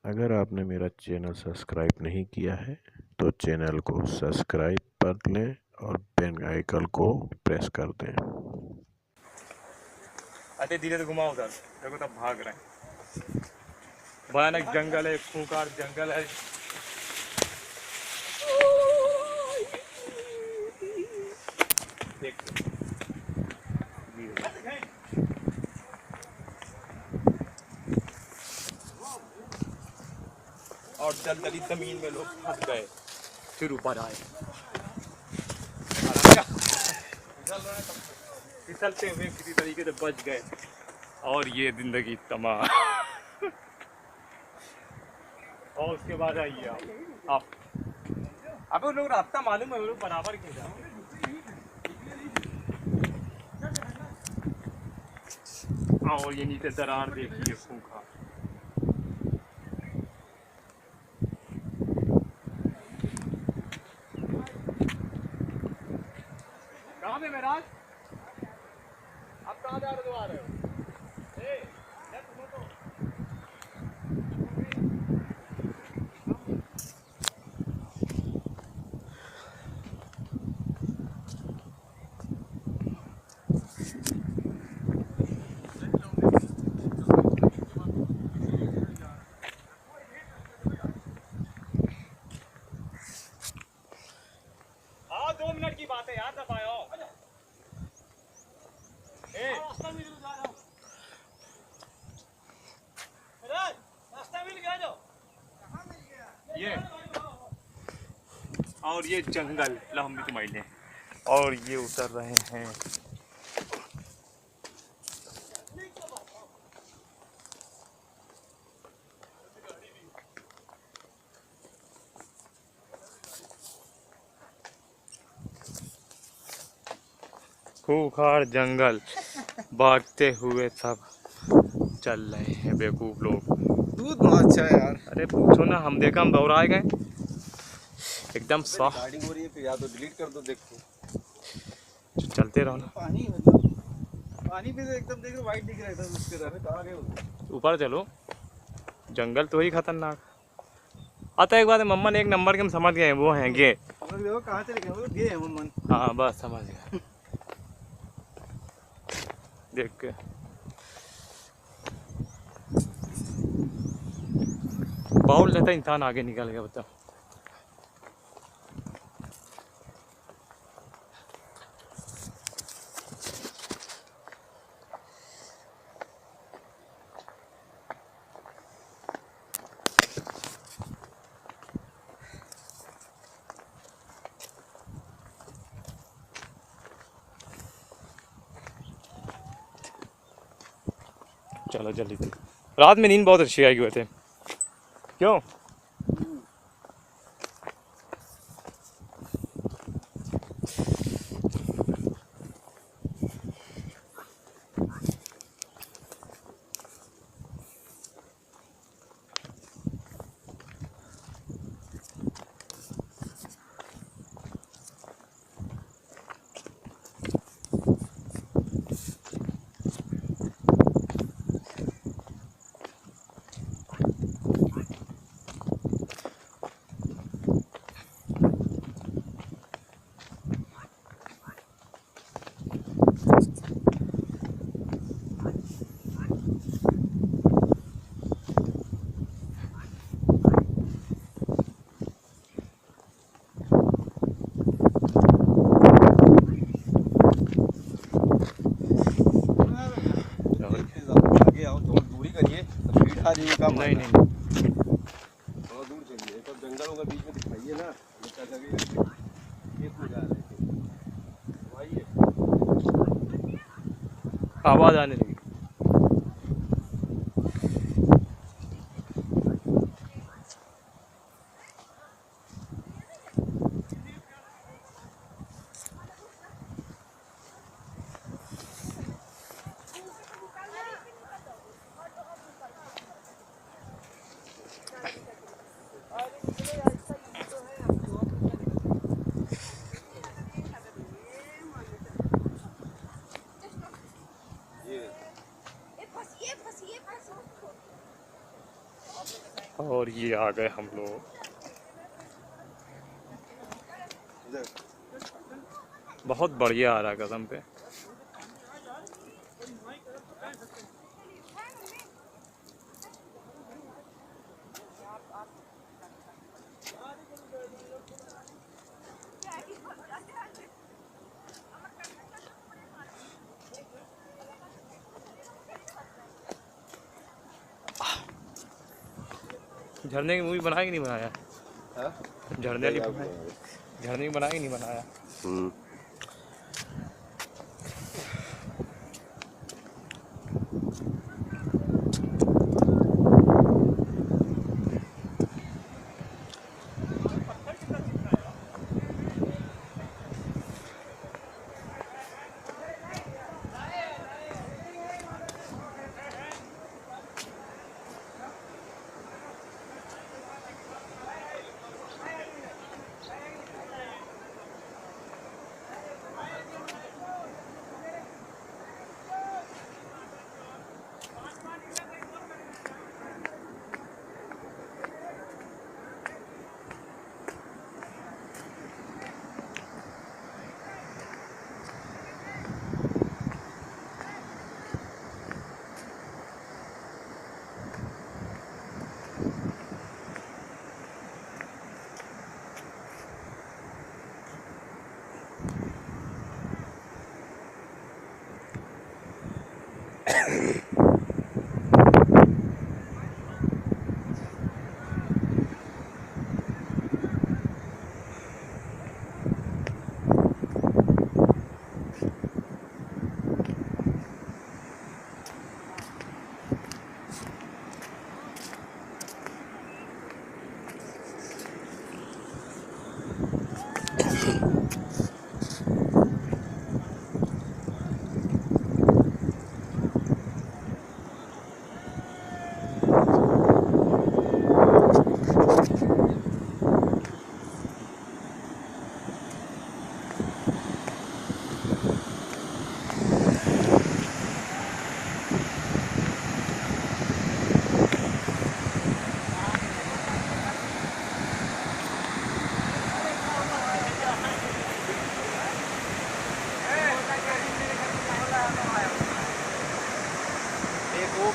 अगर आपने मेरा चैनल सब्सक्राइब नहीं किया है तो चैनल को सब्सक्राइब कर लें और बेल आइकन को प्रेस कर दें। अरे धीरे से घुमाओ उधर, देखो तब भाग रहे हैं। भयानक जंगल है, खूंखार जंगल है। और दलदली जमीन में लोग फंस गए, फिर ऊपर आए, फिसलते हुए किसी तरीके से बच गए। और ये जिंदगी तमाम। और उसके बाद आइए आप अब उन लोग रास्ता मालूम है, वो लोग बराबर क्यों जा रहे हैं। और ये नीचे दरार देखिए, सूखा। कहाँ पे मेराज, आप कहाँ जा रहे हो? हाँ 2 मिनट की बात है यार, तब आयो। रास्ता मिल गया जो ये, और ये जंगल लंबी तुम्हारे, और ये उतर रहे हैं। खूंखार जंगल, भागते हुए सब चल रहे हैं बेवकूफ लोग। दूध बहुत अच्छा है यार। अरे पूछो ना, हम देखा हम दौड़ाए गए एकदम सॉफ्ट। रिकॉर्डिंग हो रही है, फिर या तो डिलीट कर दो। देखो चलते रहो ना। पानी मतलब पानी भी तो एकदम देख रहे वाइट दिख रहा है उसके तरफ। कहाँ गए हो? ऊपर चलो, जंगल तो ही खतरनाक। आता एक बात है, मम्मन एक नंबर के हम समझ गए, वो हैं गे। देखो कहाँ चले गए, वो गए हैं मम्मन। हाँ बस समझ गए। देख के बाउल रहता इंसान आगे निकल गया, बताओ। चलो जल्दी से, रात में नींद बहुत अच्छी आई हुए थे। क्यों? नहीं नहीं थोड़ा दूर चलिए, तो जंगलों के बीच में दिखाइए ना। आवाज आने लगी। और ये आ गए हम लोग। बहुत बढ़िया आ रहा है कसम पे। झरने की मूवी बनाया कि नहीं बनाया? झरने वाली झरने की बनाया कि नहीं बनाया?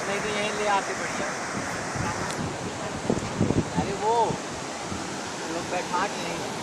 नहीं तो यहीं ले आते बढ़िया। अरे वो लोग बैठा के नहीं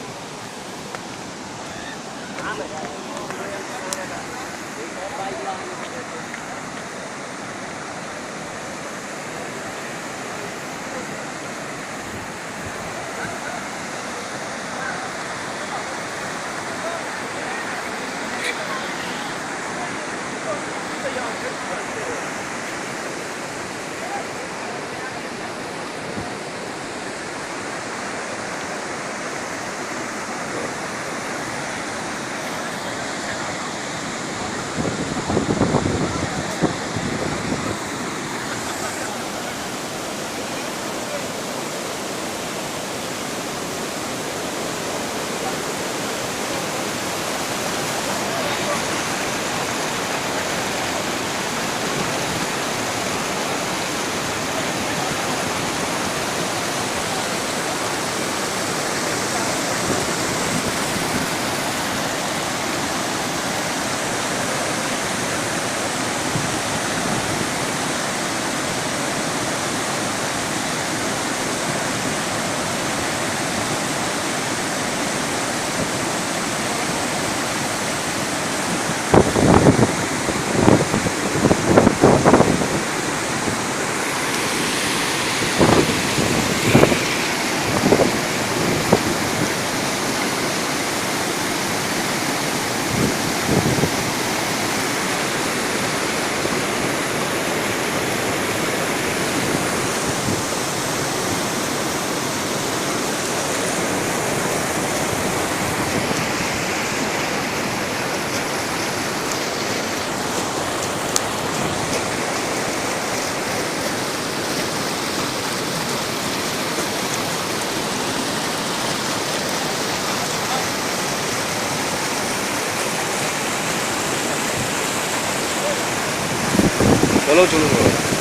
चलो चलो।